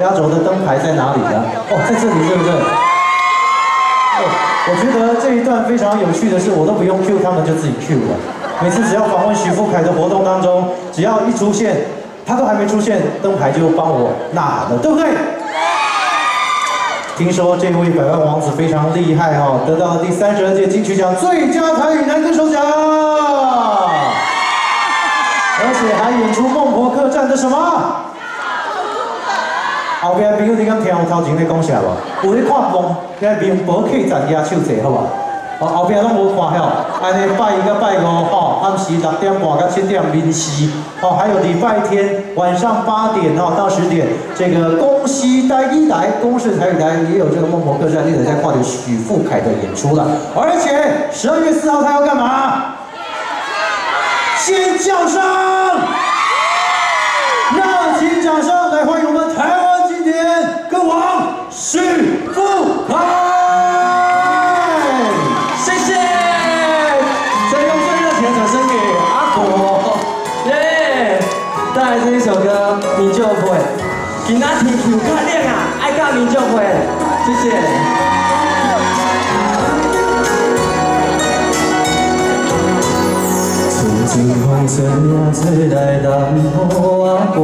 压轴的灯牌在哪里呢？哦，在这里，对不对？哦，我觉得这一段非常有趣的是，我都不用 Q， 他们就自己 Q 了。每次只要访问许富凯的活动当中，只要一出现，他都还没出现，灯牌就帮我呐喊了，对不对？听说这位百万王子非常厉害哦，得到了第32届金曲奖最佳台语男歌手奖，而且还演出孟婆客栈的什么？后壁朋友你敢听我头前咧讲啥无？有咧看梦，遐孟婆客栈遐手势好无？哦，后壁拢无看吼，安尼拜一到拜五吼，暗时6点半到7点民视，哦，还有礼拜天晚上8点到10点，这个公西台一台、公视台语台也有这个孟婆客栈，你得在看到许富凯的演出了。而且12月4号他要干嘛？尖叫声！让请掌声来欢迎我们台湾经典歌王许富凯。谢谢，再用最热情的掌声给阿果，耶！带来这一首歌《民就会》，今仔天气有较冷啊，爱教民就会，谢谢。春风吹啊吹来南雨啊寒，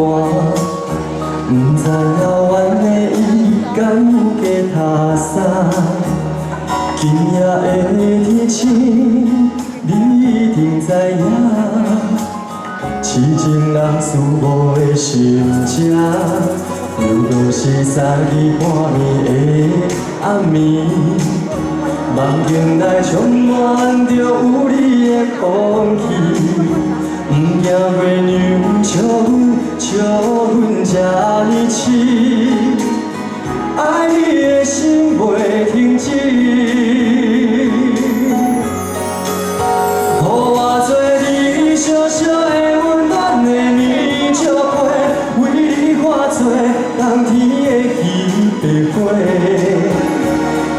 不知遥远的伊敢有加他山。今夜的天星，你一定知影，痴情人思慕的心情，又都是三更半暝的暗暝。梦境内充满着有你的空气，不惊月亮笑阮这呢痴，爱你的心袂停止。予我做你小小的温暖的棉石被，为你化作冬天的稀白花。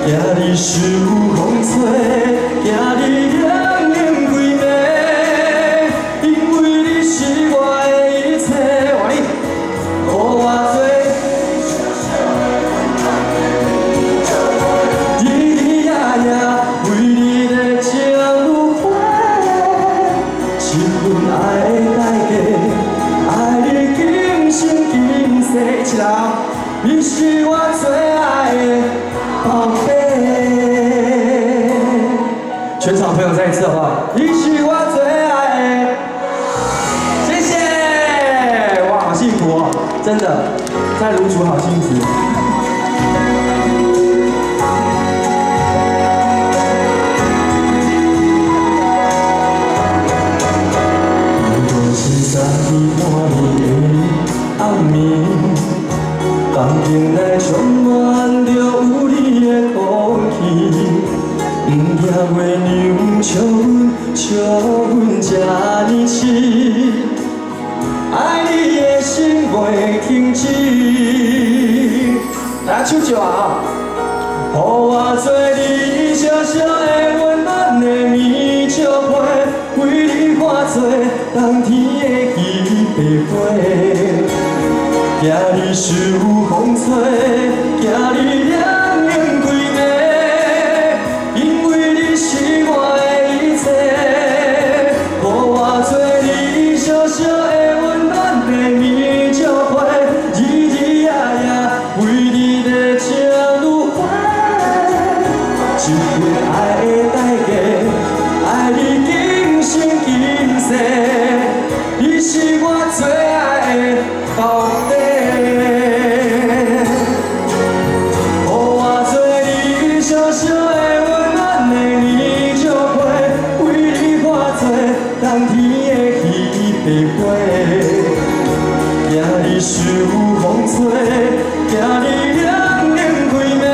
惊你受风吹，惊你冷冷规暝，因为你是我的一切。换你，予我做日日夜夜为你在情如火，一份爱的代价，爱你今生今世。一人，你是我最爱的宝贝。全场朋友再一次好不好？你是我最爱的，谢谢！哇，好幸福哦，真的，在卢竹好幸福。如果是三更半暝的暗暝，梦境内充满着有你的空气。不惊月亮笑阮这呢痴，爱你的心袂停止。大家手招啊！予我做你小小的温暖的棉石被，为你化作冬天的稀白花。惊你受风吹，惊你冷冷规暝，因为你是我的一切。予我做你小小的温暖的棉石被，日日夜夜为你在情如火。一份爱的代价，爱你今生今世，你是我最爱的宝贝。冬天的稀白花，惊你受风吹，惊你冷冷规暝，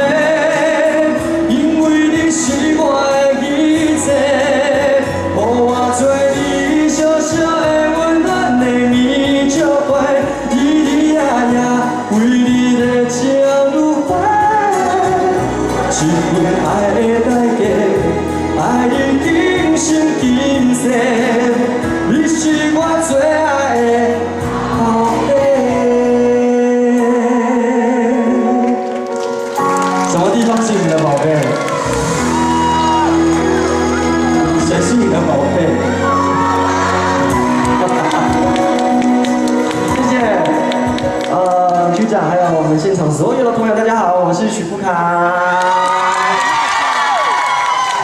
因为你是我的一切。予我做你小小的温暖的棉石被，日日夜夜为你在情如火。一份爱的代价，爱你今生今世。你是我最爱的宝贝。还有我们现场所有的朋友，大家好，我是许富凯。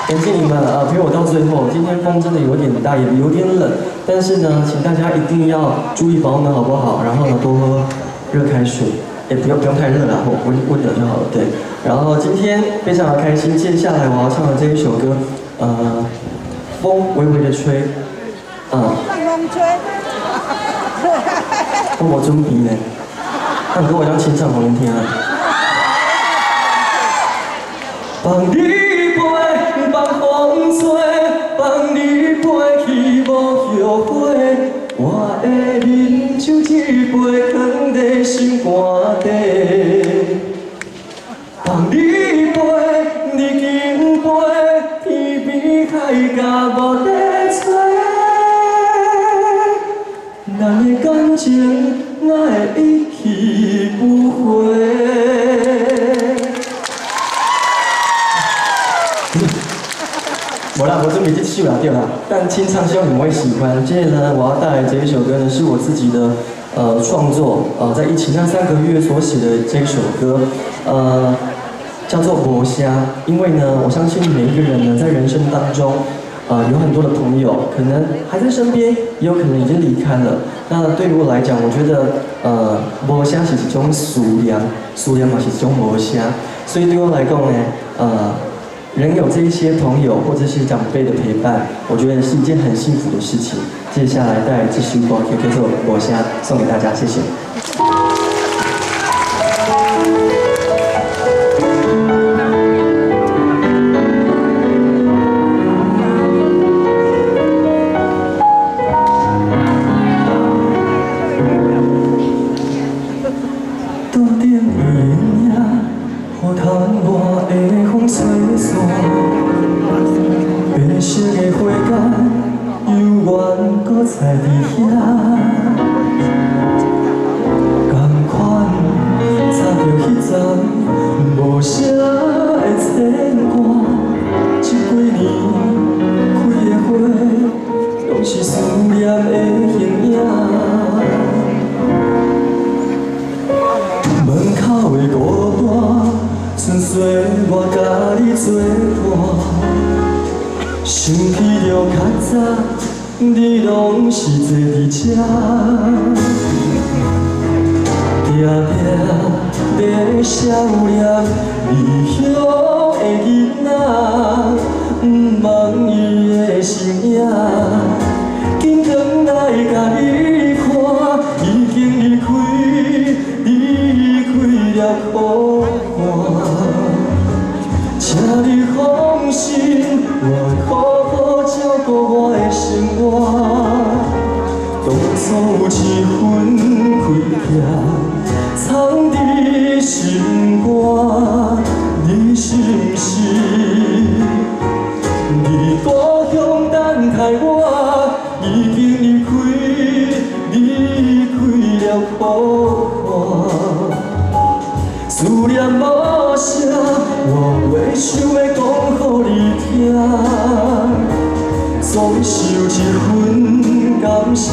感谢你们陪我到最后。今天风真的有点大，也有点冷，但是呢，请大家一定要注意保暖，好不好？然后呢，多喝热开水，也不用太热了，温的就好了。对。然后今天非常的开心，接下来我要唱的这一首歌，风微微的吹，风吹。我准备呢，唱歌我想清唱给恁听啊。放你飞，放风吹，放你飞去无后悔。我的人就一杯放在心肝底。放你飞，你紧飞，天边海角无在找。咱的感情，我会一去不回。没啦，我准备这首啦，对啦。但清唱希望你们会喜欢。接着呢，我要带来这一首歌呢，是我自己的创作，在疫情那3个月所写的这一首歌，叫做《无声》。因为呢，我相信每一个人呢，在人生当中，有很多的朋友，可能还在身边，也有可能已经离开了。那对于我来讲，我觉得无声是一种思念，思念嘛是一种无声。所以对我来讲呢，能有这一些朋友或者是长辈的陪伴，我觉得是一件很幸福的事情。接下来带这首歌叫做《无声》送给大家，谢谢。白色的花间，犹原搁在伫遐。同款插着迄丛无声的牵挂，这几年开的花，拢是思念的形影。门口的孤单，纯粹我甲你作伴。想起着较早，你拢是坐伫遮，定定在想念异乡的囡仔，不忘伊的身影。紧转来甲你看，已经离开了苦寒。请你放心，我会好好照顾我的生活。当初有一份亏欠，藏伫心肝，你是不是？你故乡等待我，已经离开了苦寒。思念无声，我袂想要讲予你听，总是有一份感谢，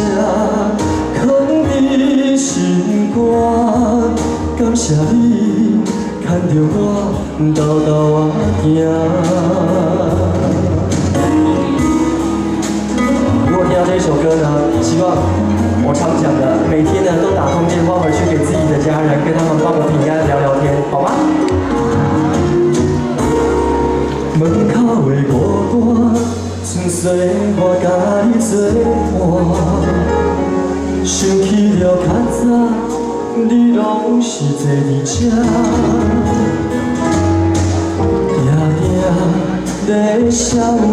藏伫心肝。感谢你牵着我豆豆仔行。如果听到这首歌呢，希望我常讲的，每天呢都打通电话回去给自己的家人，跟他们报个平安，聊聊天，好吗？门口的孤单，纯粹我甲你作伴。想起了较早，你拢是坐伫遮，定定在想念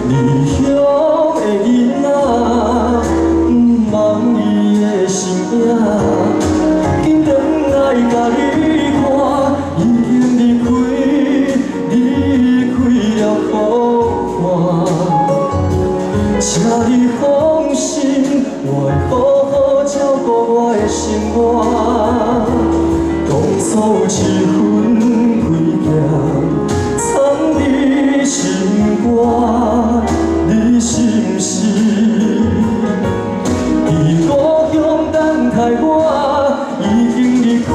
离乡的囡仔。不忘伊的身影，紧转来甲你看，已经离开了苦寒。请你放心，我会好好照顾我的生活。当初有一份亏欠，藏伫心肝，你是不是？你故乡等待我，已经离开。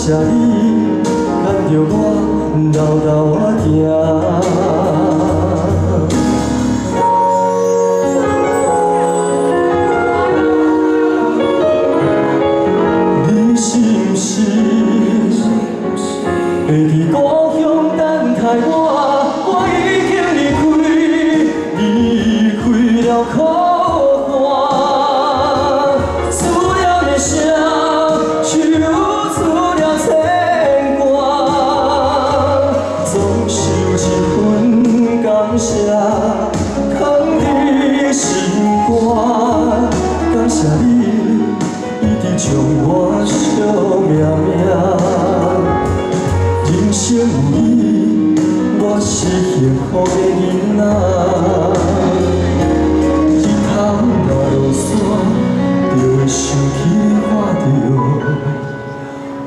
谢你牵着我牢牢啊行。你是不是会伫故乡等待我？我已经离开了苦海，思念的声，唱出了牵挂，总是有一份感谢，藏伫心肝。感谢你，一直将我惜命命。人生有你，我是幸福的囡仔。日头若落山，就会想起看着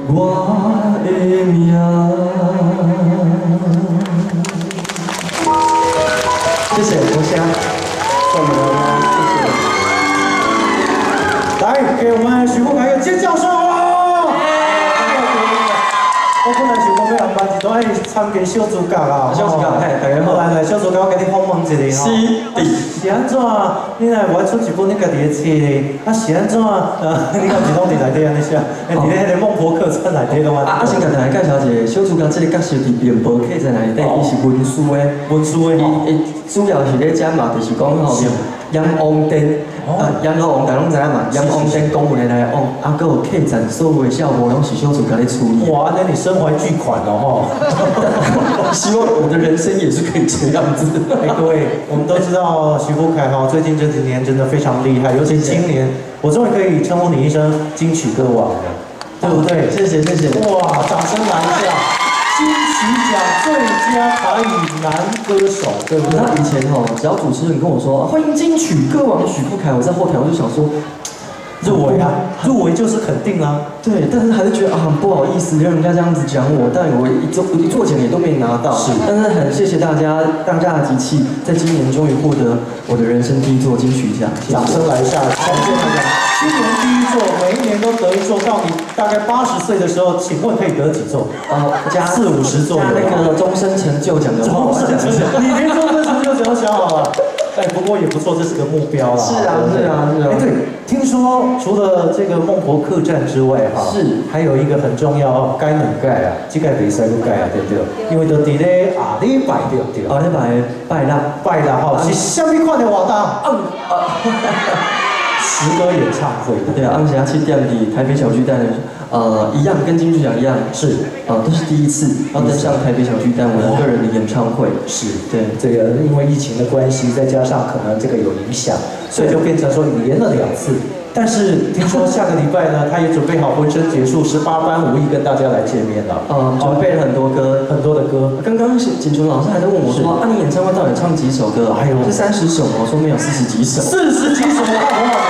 我的名。谢谢国香，送我们谢谢。来，给我们许富凯一个尖叫声！我本来想讲要人办一段参加小主角啊，小主角，嘿，大家好。来，小主角，我给你访问一下吼。是安怎？你若无出一本你家己的册咧？啊是安怎？你敢是拢伫内底安尼写？伫咧迄个孟婆客栈内底拢安。先甲大家介绍一下，小主角这个角色伫孟婆客栈内底，伊是文书的，伊主要是咧讲嘛，就是讲吼，阎王殿。阎罗王大家拢知影嘛，阎王殿公文的来王，啊，搁有客栈所有的项目拢是小主角咧处理。哇，那你身怀巨款哦吼！希望我的人生也是可以这样子。哎，各位，我们都知道徐福凯哈，最近这几年真的非常厉害，尤其今年，我终于可以称呼你一声金曲歌王了，对不对？谢谢谢谢。哇，掌声来一下！金曲奖最佳台语男歌手，对不对？那以前哦，只要主持人跟我说欢迎金曲歌王许富凯，我在后台我就想说。入围啊，入围就是肯定啊。对，但是还是觉得啊，很不好意思让人家这样子讲我，但我一做奖也都没拿到。是，但是很谢谢大家的集气，在今年终于获得我的人生第一座金曲奖。掌声来一下，感谢大家。今年第一座，每一年都得一座，到你大概80岁的时候，请问可以得几座？加40-50座。加那个终身成就奖的话，你连终身成就奖都想好了。哎，不过也不错，这是个目标啦。是啊，是啊，是啊。哎，对，听说除了这个孟婆客栈之外，哈，是还有一个很重要，该能盖啊，这个比赛都盖啊，对不对？因为都伫咧下礼拜对不对？下礼拜拜六哈，是什么款的活动？诗歌演唱会。对啊，暗时7点伫台北小巨蛋，一样跟金曲奖一样，是都是第一次要登上台北小巨蛋，我个人的演唱会。是，对，这个因为疫情的关系，再加上可能这个有影响，所以就变成说连了2次。但是听说下个礼拜呢，他也准备好浑身解数18般武艺跟大家来见面了。准备了很多歌，很多的歌。刚刚锦纯老师还在问我说，你演唱会到底唱几首歌？还有是30首吗？我说没有，40几首。40几首，我看多少？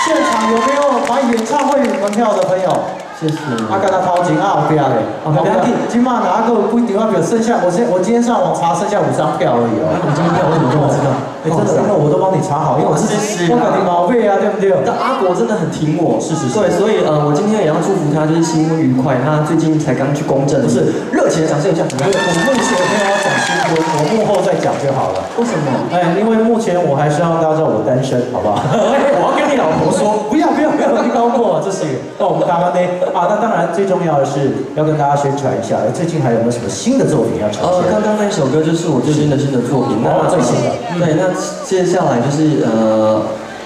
现场有没有买演唱会门票的朋友？谢谢。跟他掏钱后边嘞，不要紧，今晚哪个几张票？剩下我今天上网查，剩下5张票而已哦。5张票我怎么这么知道？真的，因为我都帮你查好，因为我自己我给你毛费啊，对不对？但阿国真的很挺我，是。对，所以我今天也要祝福他，就是新婚愉快。他最近才刚去公证，不是热情的掌声一下。我目前没有要讲新婚，我幕后再讲就好了。为什么？哎，因为目前我还是要大家知道我单身，好不好？我要跟你老婆说，不要，你高过这是。那我们刚刚呢？那当然最重要的是要跟大家宣传一下，最近还有没有什么新的作品要呈现？刚刚那首歌就是我最新的作品，那最新的。对，那接下来就是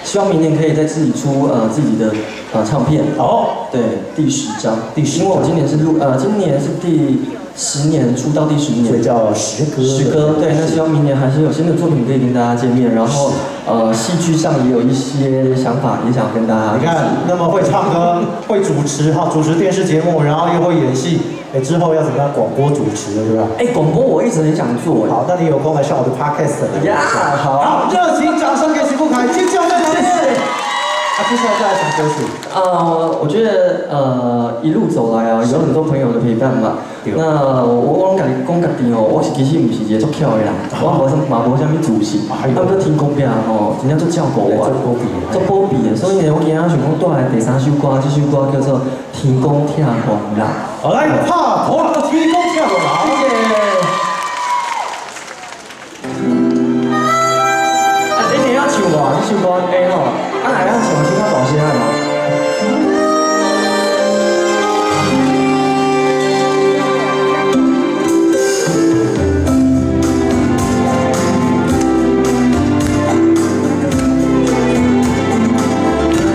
希望明年可以再自己出自己的唱片。对，第10张，因为我今年是第10年出道第10年，所以叫时歌。对，那希望明年还是有新的作品可以跟大家见面，然后戏剧上也有一些想法，也想跟大家。你看，那么会唱歌，会主持主持电视节目，然后又会演戏，之后要怎么样广播主持了，对吧？广播我一直很想做。好，那你有空来上我的 podcast 呀，好，热情掌声给徐富凯，尖叫再来一次。接下来再来什么歌曲？我觉得一路走来啊，有很多朋友的陪伴嘛。那我拢家己讲家己哦，我是其实唔是一个足巧的人，我无啥物自信，啊，不过天公伯吼，真正足照顾我，足保庇的。所以呢，我今仔想讲带来第3首歌，这首歌叫做《天公疼憨人》。好，来拍拖了，天公疼憨人。谢谢。你一定要唱无？这首歌哎吼，哪会唱先较大声的嘛？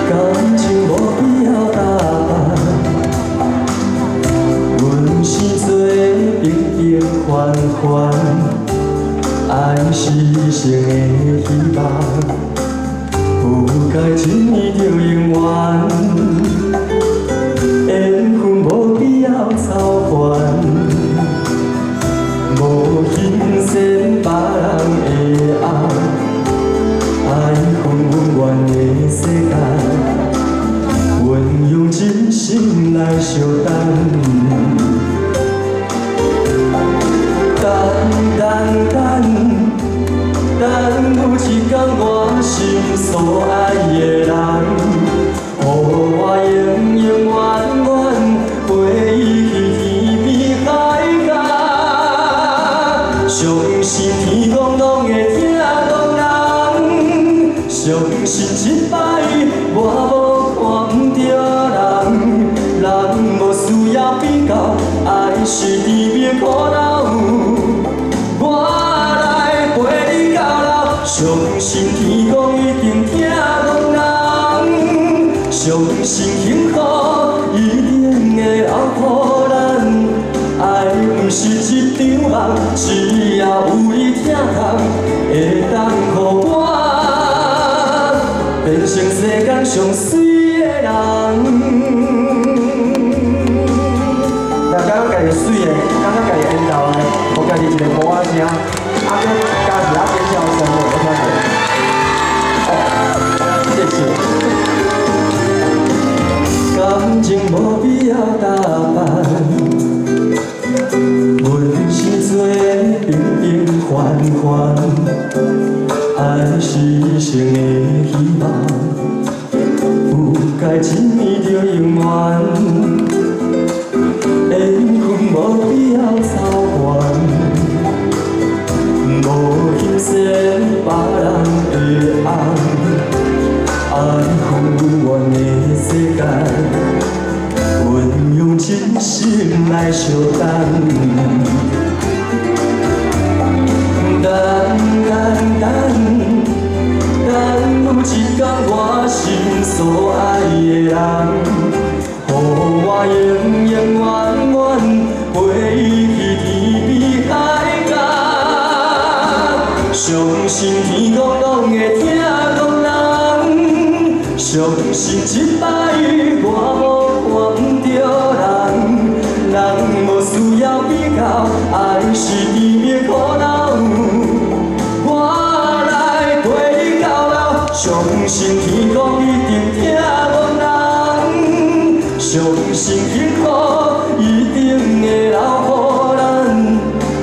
感情无必要打扮，阮是做平平凡凡，爱是生的希望。有该一年就永远，缘分无必要操烦，无欣赏别人的爱，爱恨温暖的世界，阮用真心来相等有一天我心所爱的人，予我永永远远陪伊去天边海角。相信天公拢会疼憨人，相信一摆我无看不着人，人无需要比较，爱是甜蜜可老。相信天公一定疼憨人，相信幸福一定会留予咱。爱不是一场梦，只要有你疼痛，会当予我变成世间上水的人。若感觉家己水的，感觉家己缘投的，予家己一个鼓仔声，啊，搁加一下尖叫声，我听过。谢谢。感情无必要打扮，阮是做平平凡凡，爱是一生的希望，有该一年就永远，缘分无必要操烦，无欣赏别人的爱。爱恨温暖的世界，阮用真心来相等有一天我心所爱的人，予我永永远远陪伊去天边海角。相信天公拢会疼憨人，相信一摆我无看不着人，人无需要比较，爱是甜蜜可老。我来陪你到老，相信天公一定疼憨人，相信幸福一定会留予咱。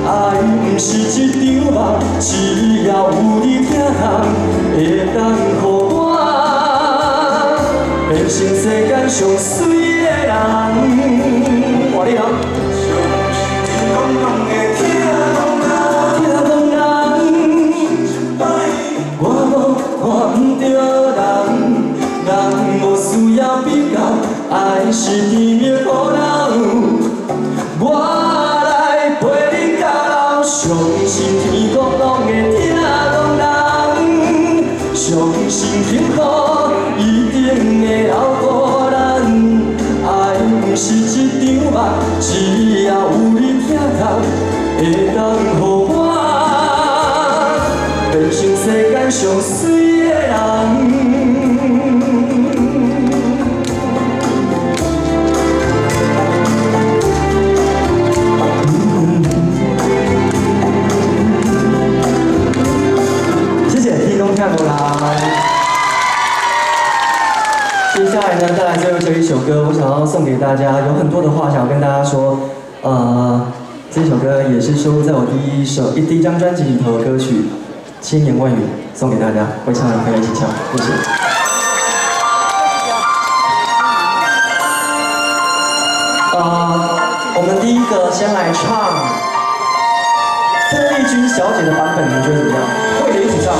爱不是一场梦，只要有你疼痛，会当予我变成世间上水的人。换你啊！相信天公拢会疼憨人，我无看不着人，人无需要比较，爱是甜蜜可老。我来陪你到老，相信天公拢会疼憨人，相信幸福一定会留予咱。爱不是一场梦，只要有你疼痛，会当予我变成世间上水的人。谢谢天公看过来。接下来呢，再来最后这一首歌，我想要送给大家，有很多的话想要跟大家说。这首歌也是收录在我第一张专辑里头的歌曲《千言万语》，送给大家，会唱的朋友一起唱，谢谢。我们第一个先来唱邓丽君小姐的版本，你们觉得怎么样？会的一起唱哦。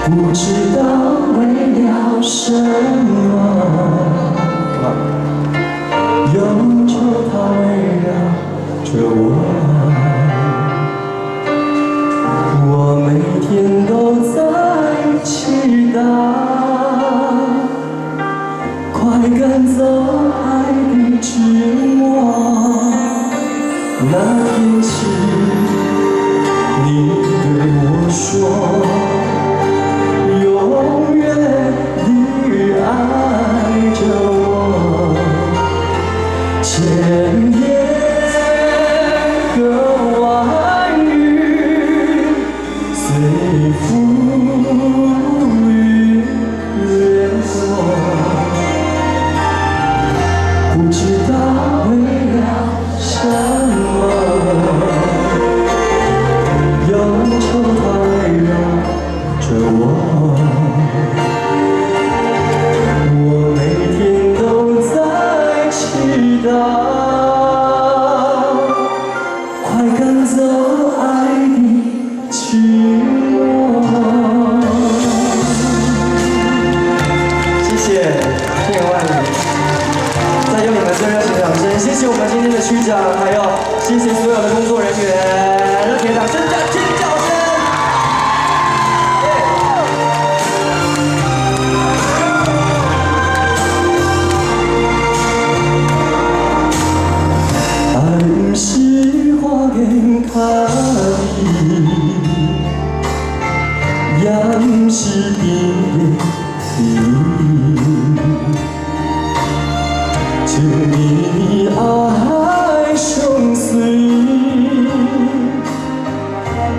不知道为了什么，忧愁它围绕着我，我每天都在期待，快赶走爱的寂寞。那天起，你对我说。 永远地爱着我，千言和万语随浮云掠过，不知道为了什么，忧愁它围绕着我。 我每天都在期待，快赶走爱的寂寞。谢谢，千言万语。再用你们最热情的掌声，谢谢我们今天的区长，还有谢谢所有的工作人员，热情的掌声加尖叫声。 不是花言巧语，也不是甜言蜜语，一年爱相随，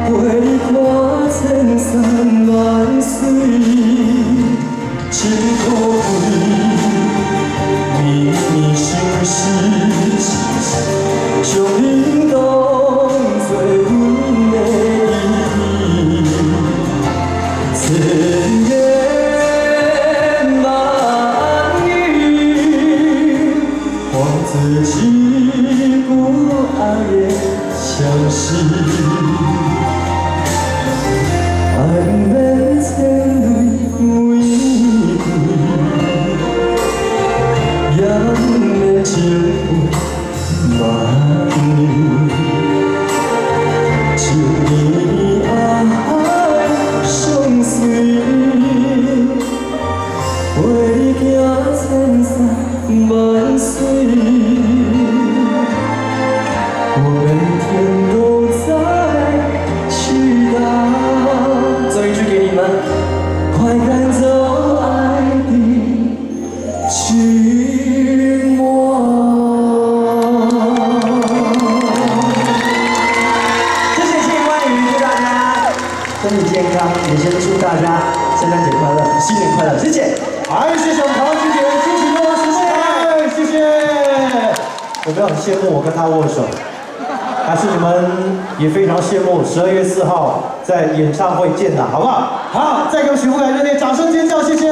陪你看千山万水，真可贵，绵绵相思。 将你当作阮的意，千言万语，换作一句爱的相思。爱免千泪玫瑰，也免情费。 万语，一年爱相随，陪你行千山万水，我每天都在期待。最后一句给你们，快赶走爱的寂寞。 身体健康，也先祝大家圣诞节快乐，新年快乐，谢谢。好，谢谢我们台湾经纪人金启诺，谢谢，谢谢。有没有很羡慕我跟他握手？还是你们也非常羡慕12月4号在演唱会见的，好不好？好，再给我们许富凯热烈掌声尖叫，谢谢。